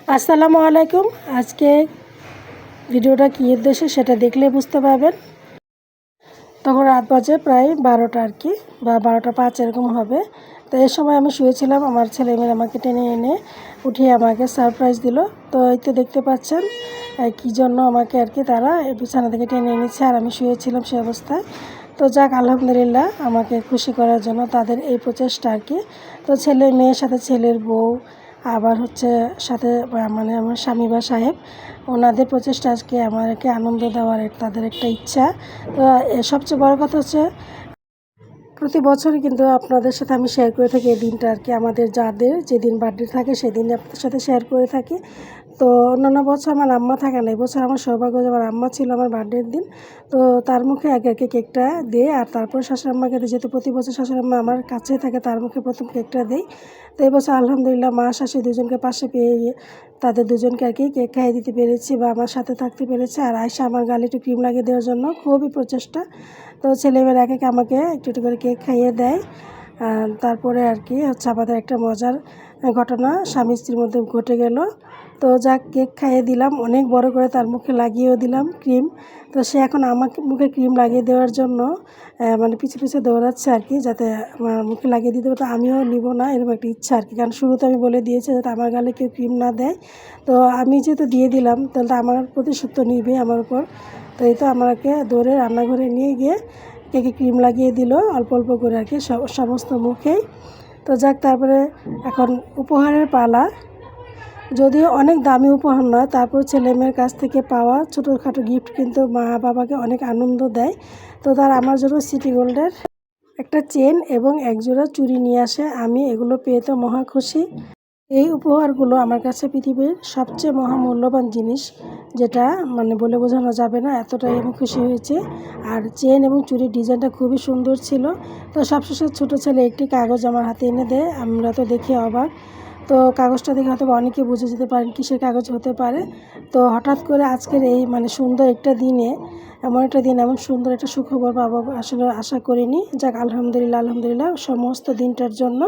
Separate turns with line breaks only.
আসসালামু আলাইকুম। আজকে ভিডিওটা কী উদ্দেশ্যে সেটা দেখলে বুঝতে পারবেন। তখন রাত বাজে প্রায় 12টা আর কি, বা 12টা 5 এরকম হবে। তো এই সময় আমি শুয়েছিলাম, আমার ছেলে মেয়ে আমাকে টেনে এনে উঠিয়ে আমাকে সারপ্রাইজ দিল। তো এই তো দেখতে পাচ্ছেন কী জন্য আমাকে আর কি তারা বিছানা থেকে টেনে এনেছে, আর আমি শুয়েছিলাম সে অবস্থায়। তো যাক, আলহামদুলিল্লাহ, আমাকে খুশি করার জন্য তাদের এই প্রচেষ্টা আর কি। তো ছেলে মেয়ের সাথে ছেলের বউ, আবার হচ্ছে সাথে মানে আমার স্বামী বা সাহেব, ওনাদের প্রচেষ্টা আজকে আমাকে আনন্দ দেওয়ার তাদের একটা ইচ্ছা। তো সবচেয়ে বড় কথা হচ্ছে প্রতি বছরই কিন্তু আপনাদের সাথে আমি শেয়ার করে থাকি এই দিনটা আর কি। আমাদের যাদের যেদিন বার্থডে থাকে সেদিন আপনাদের সাথে শেয়ার করে থাকি। তো অন্যান্য বছর আমার আম্মা থাকে না, এবছর আমার সৌভাগ্য যে আমার আম্মা ছিল আমার বার্থডের দিন। তো তার মুখে আগে আর কি কেকটা দিই, আর তারপর শাশুড়ি আম্মাকে দিই, যেহেতু প্রতি বছর শাশুড়ি আম্মা আমার কাছেই থাকে, তার মুখে প্রথম কেকটা দিই। তো এবছর আলহামদুলিল্লাহ মা শাশুড়ি দুজনকে পাশে পেয়ে তাদের দুজনকে আর কি কেক খাইয়ে দিতে পেরেছি, বা আমার সাথে থাকতে পেরেছি। আর আয়সা আমার গালে একটু ক্রিম লাগিয়ে দেওয়ার জন্য খুবই প্রচেষ্টা। তো ছেলেমেয়েরা এক আমাকে একটু একটু করে কেক খাইয়ে দেয়। তারপরে আর কি হচ্ছে আমাদের একটা মজার ঘটনা স্বামী স্ত্রীর মধ্যে ঘটে গেল। তো যাক, কেক খাইয়ে দিলাম, অনেক বড় করে তার মুখে লাগিয়েও দিলাম ক্রিম। তো সে এখন আমাকে মুখে ক্রিম লাগিয়ে দেওয়ার জন্য মানে পিছে পিছে দৌড়াচ্ছে আর কি, যাতে আমার মুখে লাগিয়ে দিতে পারে। তো আমিও নিব না, এরকম একটা ইচ্ছা আর কি, কারণ শুরুতে আমি বলে দিয়েছি যাতে আমার গালে কেউ ক্রিম না দেয়। তো আমি যেহেতু দিয়ে দিলাম, তাহলে আমার প্রতিশোধ তো নিবে আমার উপর। তো এই তো আমাকে দৌড়ে রান্নাঘরে নিয়ে গিয়ে কেকে ক্রিম লাগিয়ে দিল অল্প অল্প করে আর কি সমস্ত মুখেই। তো যাক, তারপরে এখন উপহারের পালা। যদিও অনেক দামি উপহার নয়, তারপর ছেলে মেয়ের কাছ থেকে পাওয়া ছোটোখাটো গিফট কিন্তু মা বাবাকে অনেক আনন্দ দেয়। তো তার আমার জন্য সিটি গোল্ডের একটা চেন এবং একজোড়া চুড়ি নিয়ে আসে। আমি এগুলো পেয়ে তো মহা খুশি। এই উপহারগুলো আমার কাছে পৃথিবীর সবচেয়ে মহামূল্যবান জিনিস, যেটা মানে বলে বোঝানো যাবে না, এতটাই আমি খুশি হয়েছি। আর চেন এবং চুড়ির ডিজাইনটা খুবই সুন্দর ছিল। তো সবশেষে ছোটো ছেলে একটি কাগজ আমার হাতে এনে দেয়, আমরা তো দেখে অবাক। তো কাগজটা দেখে হয়তো অনেকে বুঝে যেতে পারেন কিসের কাগজ হতে পারে। তো হঠাৎ করে আজকের এই মানে সুন্দর একটা দিনে, এমন একটা দিন, এমন সুন্দর একটা সুখবর পাবো আসলে আশা করিনি। যাক, আলহামদুলিল্লাহ, আলহামদুলিল্লাহ সমস্ত দিনটার জন্য।